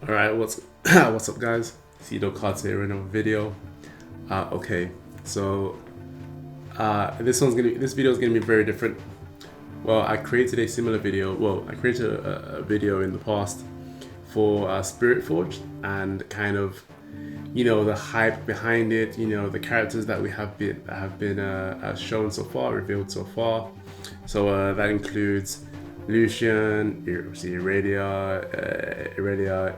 Alright, what's up guys? Cedo cards here in a video. Okay, so this video is gonna be very different. Well, I created a similar video. Well, I created a video in the past for Spirit Forge and kind of, the hype behind it. The characters that have been shown so far, revealed so far. So that includes Lucian, Irelia,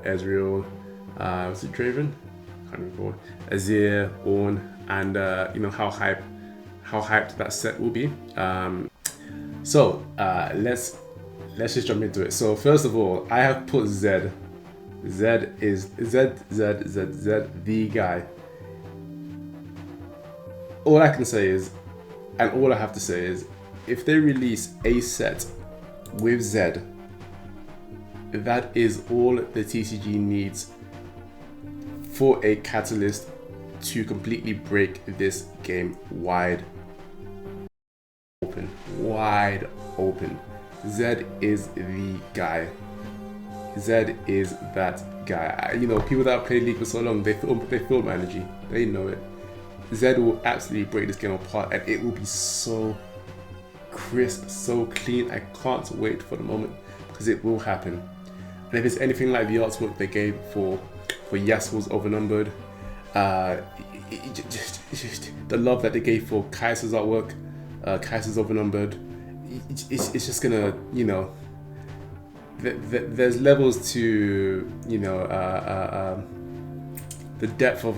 Ezreal, was it Draven? Can't remember. Azir, Ornn, and how hyped that set will be. Let's just jump into it. So first of all, I have put Zed. Zed is the guy. All I can say is, and all I have to say is, if they release a set with Zed, that is all the TCG needs for a catalyst to completely break this game wide open. Zed is the guy. Zed is that guy. People that have played League for so long, they feel my energy. They know it. Zed will absolutely break this game apart, and it will be so crisp, so clean. I can't wait for the moment, because it will happen. And if it's anything like the artwork they gave for Yasuo's Overnumbered, the love that they gave for Kaiser's artwork, Kaiser's Overnumbered, it's just gonna, there's levels to, the depth of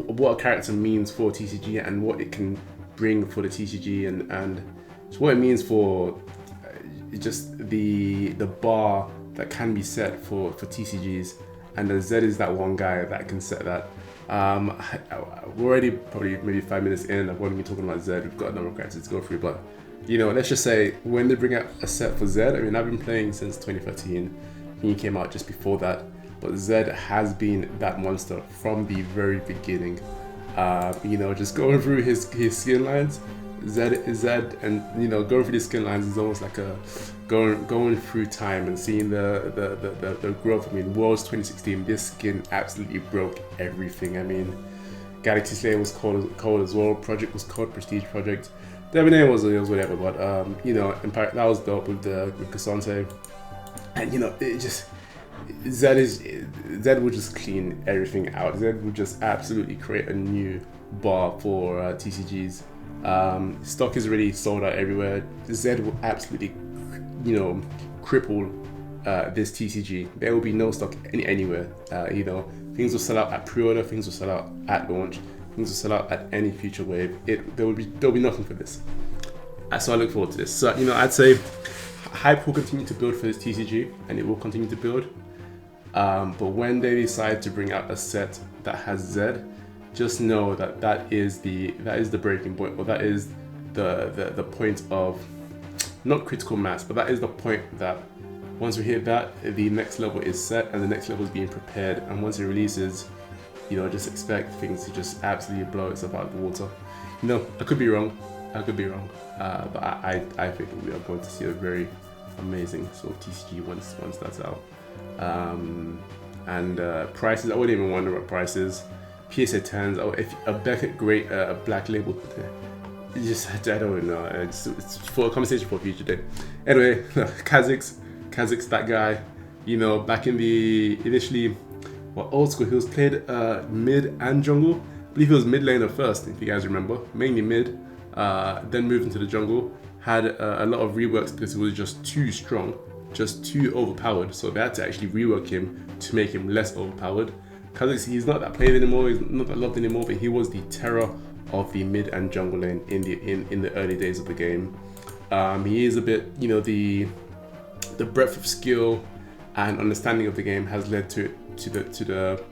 what a character means for TCG and what it can bring for the TCG, and what it means for just the bar that can be set for TCGs, and the Zed is that one guy that can set that. We're already probably maybe 5 minutes in. I've only been talking about Zed. We've got a number of characters to go through, but let's just say when they bring out a set for Zed, I've been playing since 2013. I think he came out just before that, but Zed has been that monster from the very beginning. Just going through his skin lines, Zed, and going through the skin lines is almost like a going through time and seeing the growth. Worlds 2016, this skin absolutely broke everything. Galaxy Slayer was cold as well. Project was cold. Prestige Project. The other name was whatever, but Impact, that was dope with Cassante, and it just. Zed will just clean everything out. Zed will just absolutely create a new bar for TCGs. Stock is already sold out everywhere. Zed will absolutely, cripple this TCG. There will be no stock anywhere. Things will sell out at pre-order. Things will sell out at launch. Things will sell out at any future wave. There'll be nothing for this. So I look forward to this. So I'd say hype will continue to build for this TCG, and it will continue to build. But when they decide to bring out a set that has Zed, just know that is the breaking point, or that is the point of not critical mass, but that is the point that once we hit that, the next level is set and the next level is being prepared. And once it releases, just expect things to just absolutely blow itself out of the water. I could be wrong, but I think we are going to see a very amazing sort of TCG once that's out. Prices, I wouldn't even wonder about prices. PSA 10s, if a Beckett Great black label, I don't know. It's for a conversation for a future day. Anyway, Kha'Zix, that guy. Back in the initially, old school, he was played mid and jungle. I believe he was mid laner first, if you guys remember, mainly mid. Then moved into the jungle. Had a lot of reworks because he was just too strong, just too overpowered. So they had to actually rework him to make him less overpowered. Kha'Zix, he's not that played anymore. He's not that loved anymore. But he was the terror of the mid and jungle lane in the early days of the game. He is a bit, the breadth of skill and understanding of the game has led to the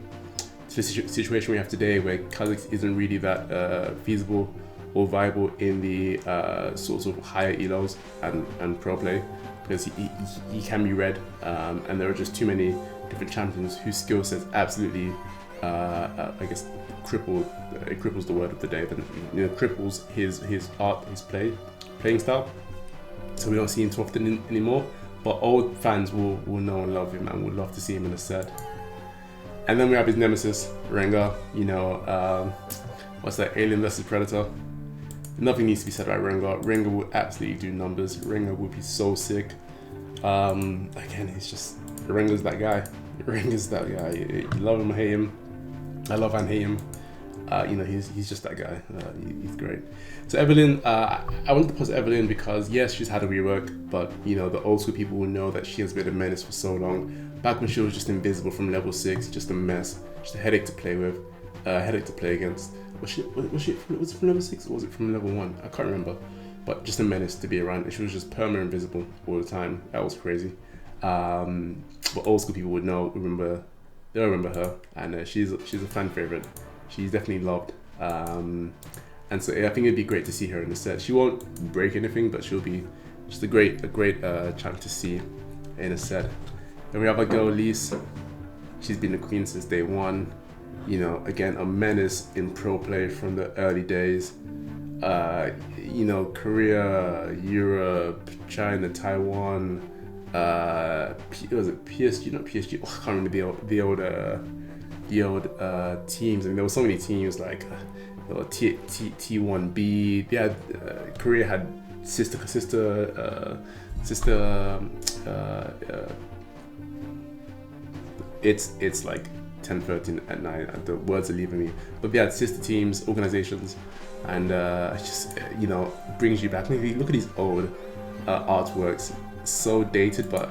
situation we have today, where Kha'Zix isn't really that feasible or viable in the sorts of higher elos and pro play, because he can be read, and there are just too many different champions whose skill sets absolutely, cripples the word of the day. Then cripples his art, his playing style. So we don't see him too often anymore. but old fans will know and love him and would love to see him in a set. And then we have his nemesis, Rengar. You know, what's that? Alien vs Predator. Nothing needs to be said about Rengar. Rengar will absolutely do numbers. Rengar would be so sick. Again, he's just Rengar's that guy. Rengar's that guy. You love him or hate him. I love and hate him. You know, he's just that guy. He's great. So Evelyn, I wanted to post Evelyn because yes, she's had a rework, but you know, the old school people will know that she has been a menace for so long. Back when she was just invisible from level 6, just a mess, just a headache to play with, headache to play against. Was it from level 6 or was it from level 1? I can't remember, but just a menace to be around. And she was just permanent invisible all the time. That was crazy. But old school people would know, they'll remember her, and she's a fan favorite. She's definitely loved, and so yeah, I think it'd be great to see her in the set. She won't break anything, but she'll be just a great champ to see in a set. Then we have our girl Lise. She's been the queen since day one. You know, again, a menace in pro play from the early days. You know, Korea, Europe, China, Taiwan. Was it PSG? Not PSG. Oh, I can't remember the old teams. I mean, there were so many teams like T1B. They had Korea had sister. It's like 10:13 at night. The words are leaving me. But they had sister teams, organizations, and just you know, brings you back. Maybe look at these old artworks. So dated, but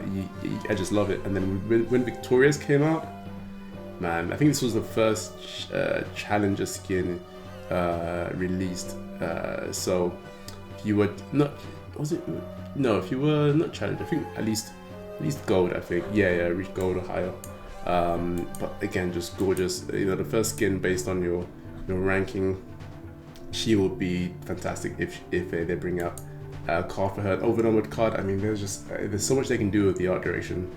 I just love it. And then when Victoria's came out, man, I think this was the first Challenger skin released. So if you were not, if you were not Challenger, I think at least gold. I think reached gold or higher. But again, just gorgeous. You know, the first skin based on your ranking. She will be fantastic if they bring out a card for her, an overnumbered card. I mean, there's so much they can do with the art direction.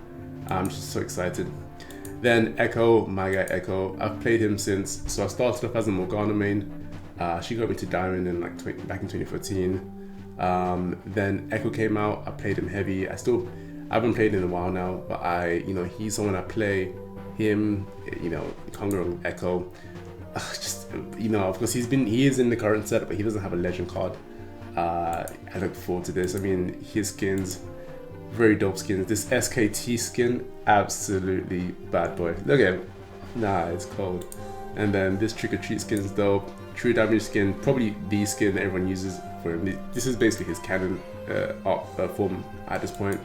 I'm just so excited. Then Echo, my guy Echo, I've played him since, so I started off as a Morgana main. She got me to Diamond in back in 2014. Then Echo came out, I played him heavy. I haven't played in a while now, but he's someone I play. Him, Congo Echo. Of course he is in the current setup, but he doesn't have a legend card. I look forward to this. I mean, his skins, very dope skins. This SKT skin, absolutely bad boy. Look at him. Nah, it's cold. And then this Trick or Treat skin is dope. True Damage skin, probably the skin everyone uses for him. This is basically his canon form at this point.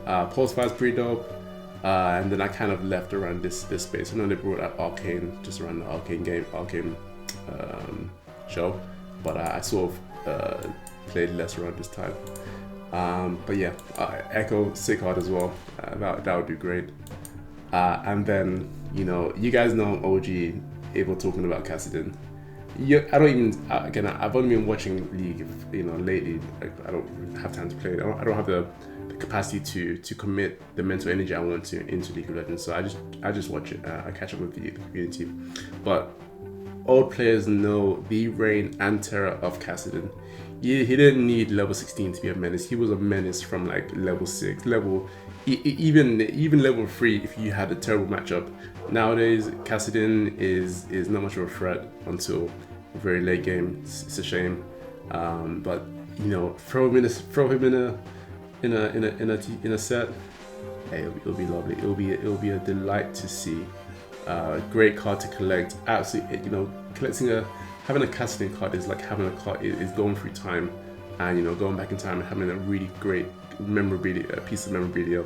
Pulse Fire's pretty dope. And then I kind of left around this space. I know they brought out Arcane, just around the Arcane show. But I sort of played less around this time. But yeah, Echo, sick card as well. That would be great. And then, you guys know I'm OG, able talking about Kassadin. I don't even, again, I've only been watching League, lately. I don't have time to play it. I don't have the capacity to commit the mental energy I want to into League of Legends. So I just watch it. I catch up with the community. But old players know the reign and terror of Kassadin. He didn't need level 16 to be a menace. He was a menace from like level 6, even level 3 if you had a terrible matchup. Nowadays, Kassadin is not much of a threat until a very late game. It's a shame, but throw him in a set. Hey, it'll be lovely. It'll be a delight to see. Great card to collect. Absolutely, having a Kassadin card is like having a card is going through time, and going back in time and having a really great piece of memorabilia.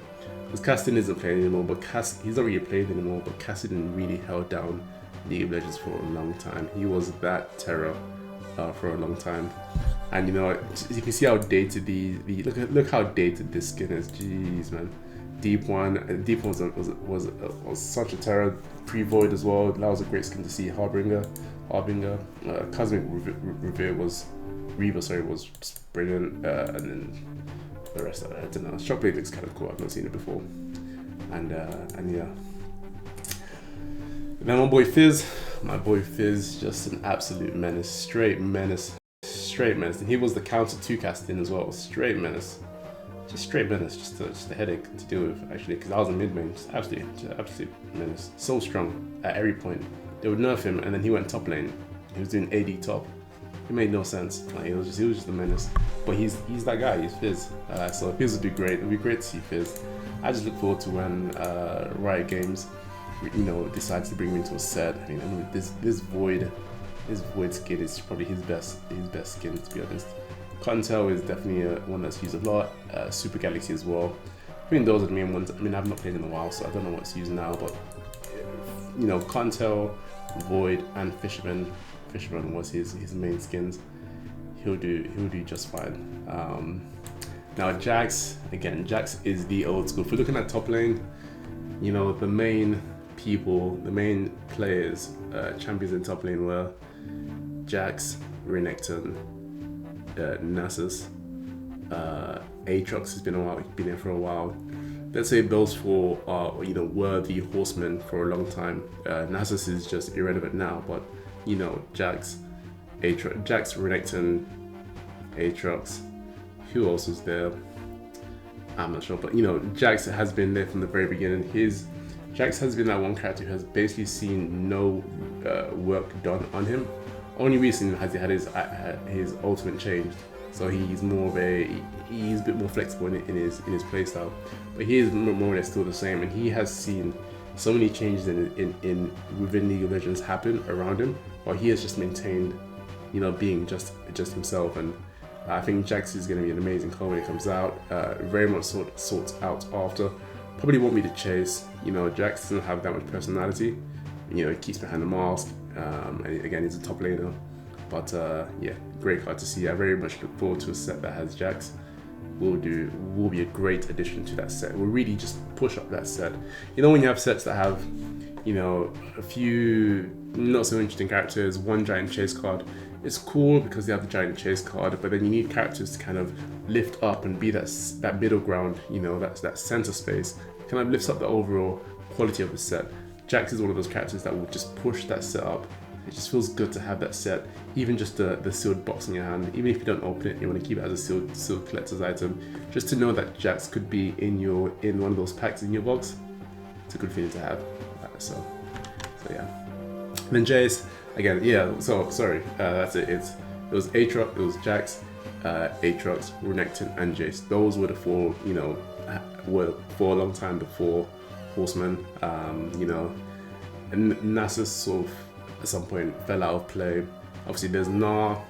Because Kassadin isn't playing anymore, but he's not really playing anymore. But Kassadin really held down League of Legends for a long time. He was that terror for a long time, and you can see how dated look how dated this skin is. Jeez, man. Deep One was such a terror. Pre-Void as well. That was a great skin to see. Harbinger. Cosmic Reaver was just brilliant, and then the rest of it, I don't know. Shockblade looks kind of cool. I've not seen it before, and yeah. Then my boy Fizz, just an absolute menace, straight menace. And he was the counter to Kassadin as well. Straight menace. just straight menace, just a headache to deal with actually. Because I was a mid main, just absolute menace. So strong at every point. They would nerf him, and then he went top lane. He was doing AD top. It made no sense. Like he was just a menace. But he's that guy. He's Fizz. So Fizz would be great. It'd be great to see Fizz. I just look forward to when Riot Games, decides to bring him into a set. I mean, this Void skin is probably his best skin, to be honest. Cottontail is definitely one that's used a lot. Super Galaxy as well. I mean, those are the main ones. I mean, I've not played in a while, so I don't know what's used now. But Cottontail, Void, and Fisherman. Fisherman was his main skins. He'll do just fine. Now Jax, again, Jax is the old school. If we're looking at top lane, the main players, champions in top lane were Jax, Renekton, Nasus, Aatrox has been here for a while. Let's say those four are were the horsemen for a long time. Nasus is just irrelevant now, but Jax, Renekton, Aatrox. Who else was there? I'm not sure, but Jax has been there from the very beginning. Jax has been that one character who has basically seen no work done on him. Only recently has he had his ultimate changed, so he's a bit more flexible in his playstyle. But he is more or less still the same, and he has seen so many changes within League of Legends happen around him, while he has just maintained, being just himself. And I think Jax is going to be an amazing card when it comes out. Very much sorts out after. Probably won't be the chase. Jax doesn't have that much personality. He keeps behind the mask. And again, he's a top laner. But yeah, great card to see. I very much look forward to a set that has Jax. Will be a great addition to that set. Will really just push up that set. When you have sets that have, a few not so interesting characters, one giant chase card, it's cool because they have the giant chase card, but then you need characters to kind of lift up and be that middle ground, that center space, kind of lifts up the overall quality of the set. Jax is one of those characters that will just push that set up. It just feels good to have that set, even just the sealed box in your hand. Even if you don't open it, you want to keep it as a sealed collector's item. Just to know that Jax could be in one of those packs in your box, it's a good feeling to have. So yeah. And then Jace, again, yeah. So sorry, that's it. It was Aatrox, it was Jax, Aatrox, Renekton, and Jace. Those were the four, were for a long time the four horsemen. And Nasus sort of at some point fell out of play. Obviously there's Gnar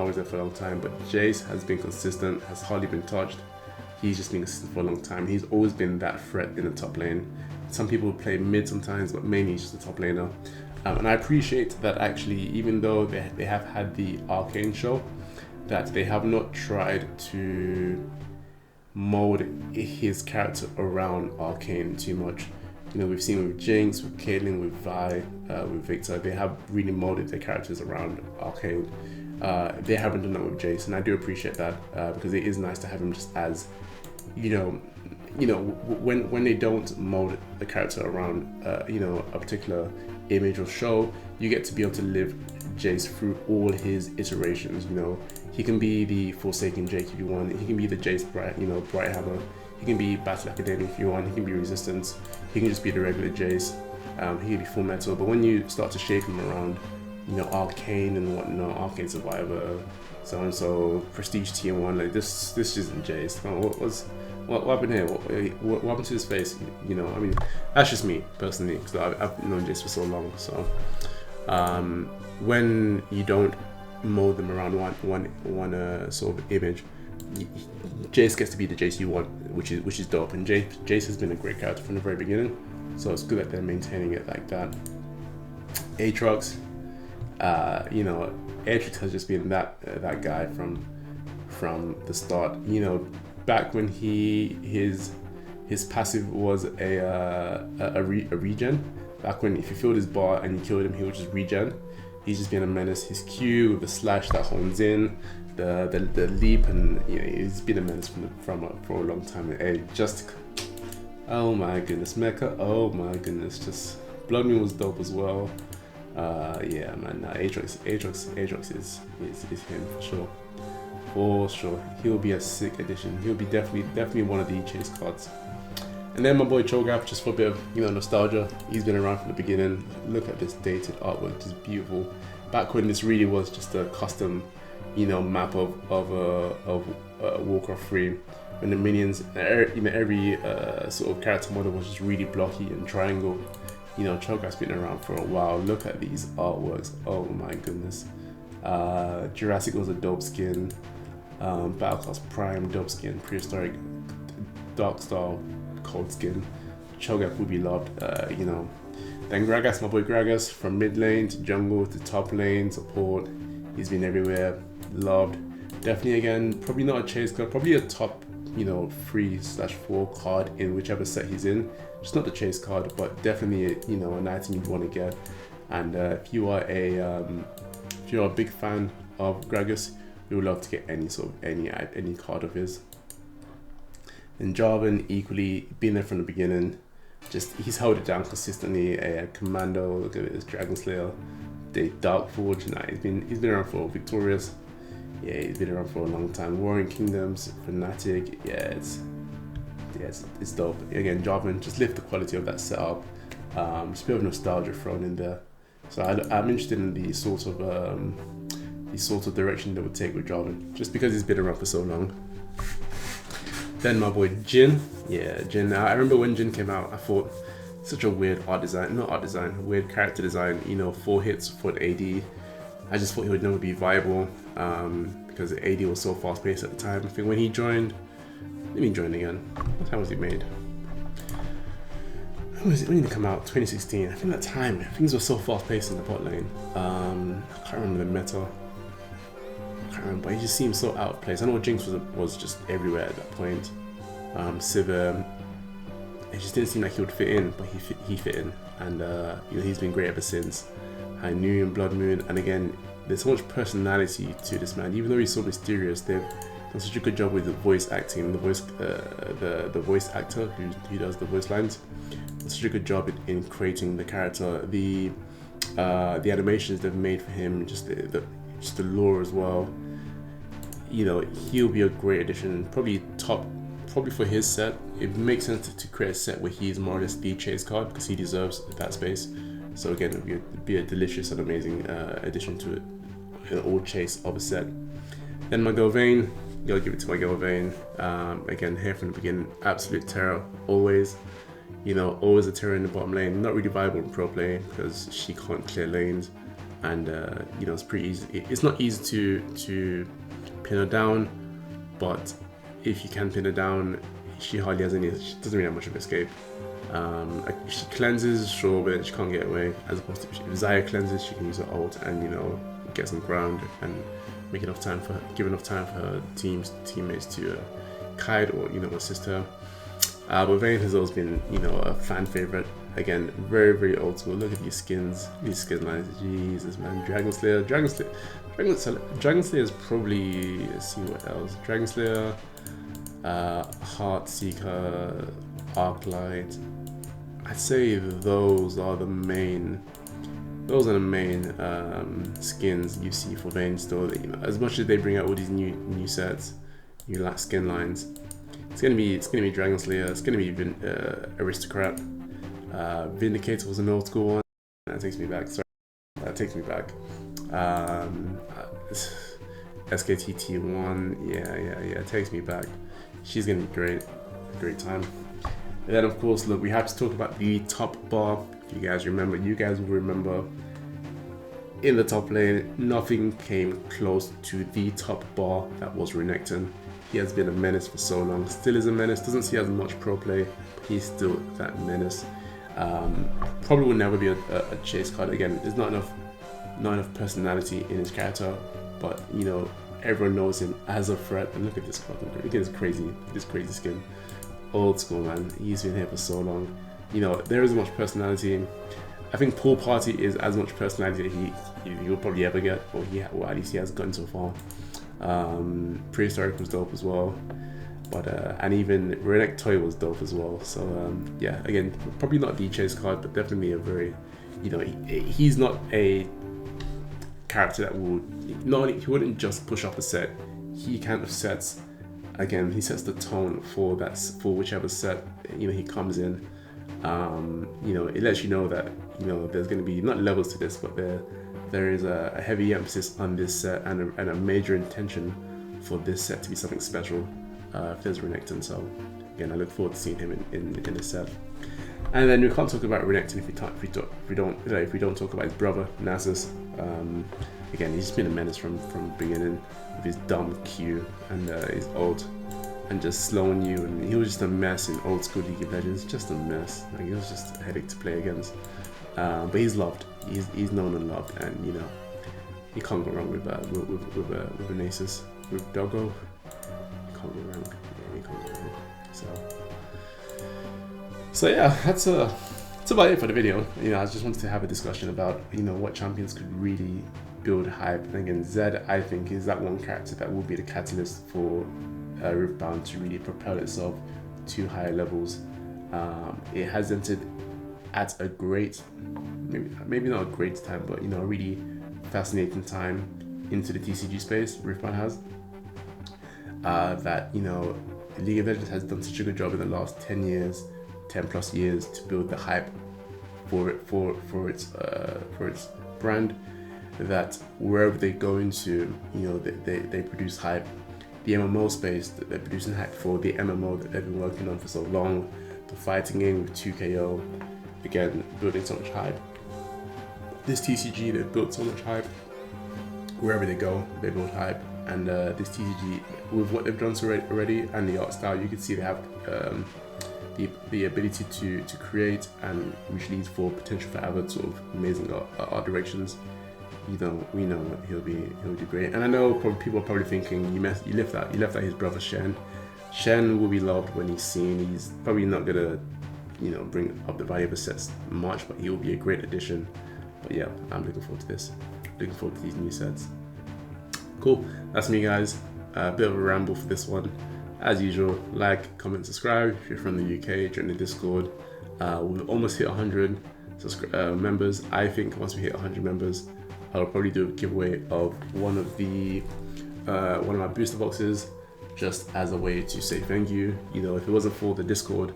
was there for a long time, but Jace has been consistent, has hardly been touched. He's just been consistent for a long time. He's always been that threat in the top lane. Some people play mid sometimes, but mainly he's just a top laner. And I appreciate that actually, even though they have had the Arcane show, that they have not tried to mold his character around Arcane too much. We've seen with Jinx, with Caitlyn, with Vi, with Victor, they have really molded their characters around Arcane. They haven't done that with Jace, and I do appreciate that because it is nice to have him just as, when they don't mold the character around, a particular image or show, you get to be able to live Jace through all his iterations. He can be the Forsaken Jake if you want. He can be the Jace Brighthammer. He can be Battle Academy if you want. He can be Resistance. He can just be the regular Jace. He can be Full Metal. But when you start to shape him around, Arcane and whatnot, Arcane Survivor, so and so, Prestige Tier 1, like this isn't Jace. What happened here? What happened to his face? I mean, that's just me personally, because I've known Jace for so long. So when you don't mold them around one sort of image, Jace gets to be the Jace you want, which is dope. And Jace has been a great character from the very beginning, so it's good that they're maintaining it like that. Aatrox, Aatrox has just been that guy from the start. Back when his passive was a regen. Back when if you filled his bar and you killed him, he would just regen. He's just been a menace. His Q with the slash that hones in, the leap, and he's been a menace for a long time. Oh my goodness, Mecha. Oh my goodness, just Blood Moon was dope as well. Yeah, man. Aatrox is him for sure. for sure. He'll be a sick addition. He'll be definitely one of the chase cards. And then my boy Cho'Gath, just for a bit of nostalgia. He's been around from the beginning. Look at this dated artwork, just beautiful. Back when this really was just a custom, map of Warcraft 3, when the minions, every sort of character model was just really blocky and triangle. Cho'Gath's been around for a while. Look at these artworks. Oh my goodness. Jurassic was a dope skin. Battleclass Prime, dope skin. Prehistoric, Darkstar, cold skin. Cho'Gath will be loved. Then Gragas, my boy Gragas, from mid lane to jungle to top lane support. He's been everywhere. Loved. Definitely, again, probably not a chase card. Probably a top 3/4 card in whichever set he's in. Just not the chase card, but definitely an item you'd want to get. And if you are a big fan of Gragas, we would love to get any card of his. And Jarvan, equally been there from the beginning. Just he's held it down consistently. Commando, look at this, Dragon Slayer, the Dark Forge. He's been around for Victorious. Yeah, he's been around for a long time. Warring Kingdoms, Fnatic. Yeah, it's dope. Again, Jarvan, just lift the quality of that setup. Just a bit of nostalgia thrown in there. So I'm interested in the sort of direction they would take with Jarvan, just because he's been around for so long. Then my boy Jhin. Yeah, Jhin. I remember when Jhin came out, I thought such a weird weird character design. 4 hits for an AD. I just thought he would never be viable because the AD was so fast paced at the time. I think when he joined, let me join again. What time was he made? When did he come out? 2016. I think that time things were so fast paced in the bot lane. I can't remember the meta. But he just seemed so out of place. I know Jinx was just everywhere at that point. Sivir, it just didn't seem like he would fit in, but he fit in, and he's been great ever since. I knew him, Blood Moon, and again, there's so much personality to this man. Even though he's so mysterious, they've done such a good job with the voice acting. The voice actor who does the voice lines, done such a good job in creating the character. The animations they've made for him, just the lore as well. He'll be a great addition. Probably for his set. It makes sense to create a set where he's more or less the chase card because he deserves that space. So again, it would be a delicious and amazing addition to it. An all chase of a set. Then my girl Vayne. Gotta give it to my girl Vayne. Again, here from the beginning, absolute terror. Always. Always a terror in the bottom lane. Not really viable in pro play because she can't clear lanes. And it's pretty easy. It's not easy to pin her down, but if you can pin her down, she hardly has any. She doesn't really have much of escape. She cleanses, sure, but she can't get away. As opposed to if Xayah cleanses, she can use her ult and get some ground and give enough time for her teammates to kite or assist her. But Vayne has always been a fan favorite. Again, very, very old school. Look at these skins, these skin lines. Jesus, man. Dragon Slayer is probably, let's see what else. Dragon Slayer, Heart Seeker, Arclight. I'd say those are the main skins you see for Vayne still. As much as they bring out all these new sets, new skin lines, it's gonna be Dragon Slayer. It's gonna be Aristocrat. Vindicator was an old school one. That takes me back. SKTT1, yeah, it takes me back. She's gonna be great, a great time. And then of course, look, we have to talk about the top bar. If you guys will remember, in the top lane, nothing came close to the top bar that was Renekton. He has been a menace for so long, still is a menace, doesn't see as much pro play, but he's still that menace. Probably will never be a chase card again. There's not enough personality in his character, but everyone knows him as a threat. And look at this card. Look at this crazy skin. Old school, man. He's been here for so long. There isn't much personality. I think Pool Party is as much personality that he will probably ever get, or at least he has gotten so far. Prehistoric was dope as well, but and even Renekton Toy was dope as well. So yeah, again, probably not the chase card, but definitely a very, he's not a character that would he wouldn't just push up a set. he kind of sets, again, he sets the tone for whichever set, you know, he comes in. You know, it lets you know that, you know, there's going to be not levels to this, but there is a heavy emphasis on this set and a major intention for this set to be something special. Fizz Renekton. So again, I look forward to seeing him in the set. And then we can't talk about Renekton if we don't talk about his brother Nasus. Again, he's just been a menace from beginning with his dumb Q and his ult and just slowing you. And he was just a mess in old school League of Legends, just a mess. Like, he was just a headache to play against. But he's loved. He's known and loved, and you know, you can't go wrong with a Nasus, with Doggo. You can't go wrong. Yeah, you can't go wrong. So yeah, that's about it for the video. You know, I just wanted to have a discussion about, you know, what champions could really build hype. And again, Zed, I think, is that one character that will be the catalyst for Riftbound to really propel itself to higher levels. It has entered at a great, maybe not a great time, but you know, a really fascinating time into the TCG space. Riftbound has that, you know, League of Legends has done such a good job in the last 10 plus years to build the hype for its brand, that wherever they go into, you know, they produce hype. The MMO space that they're producing hype for, the MMO that they've been working on for so long, the fighting game with 2KO, again, building so much hype. This TCG, they've built so much hype. Wherever they go, they build hype. And this TCG, with what they've done already and the art style, you can see they have the ability to create, and which leads for potential for other sort of amazing art directions. You know, we know that he'll do great. And I know people are probably thinking you left out his brother Shen. Shen will be loved when he's seen. He's probably not gonna, you know, bring up the value of the sets much, but he will be a great addition. But yeah, I'm looking forward to this. Looking forward to these new sets. Cool, that's me, guys. A bit of a ramble for this one. As usual, like, comment, subscribe if you're from the UK, join the Discord. We'll almost hit 100 members. I think once we hit 100 members, I'll probably do a giveaway of one of my booster boxes, just as a way to say thank you. You know, if it wasn't for the Discord,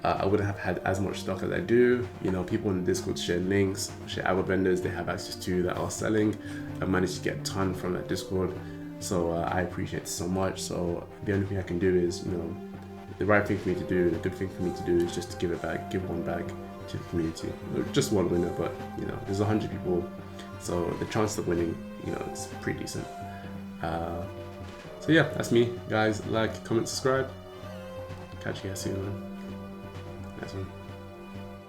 I wouldn't have had as much stock as I do. You know, people in the Discord share links, share other vendors they have access to that are selling. I managed to get a ton from that Discord, so I appreciate it so much. So the only thing I can do is, you know, the right thing for me to do, the good thing for me to do is just to give it back, give one back to the community. Just one winner, but you know, there's 100 people, so the chance of winning, you know, it's pretty decent. So yeah, that's me, guys. Like, comment, subscribe. Catch you guys soon, man. Nice one.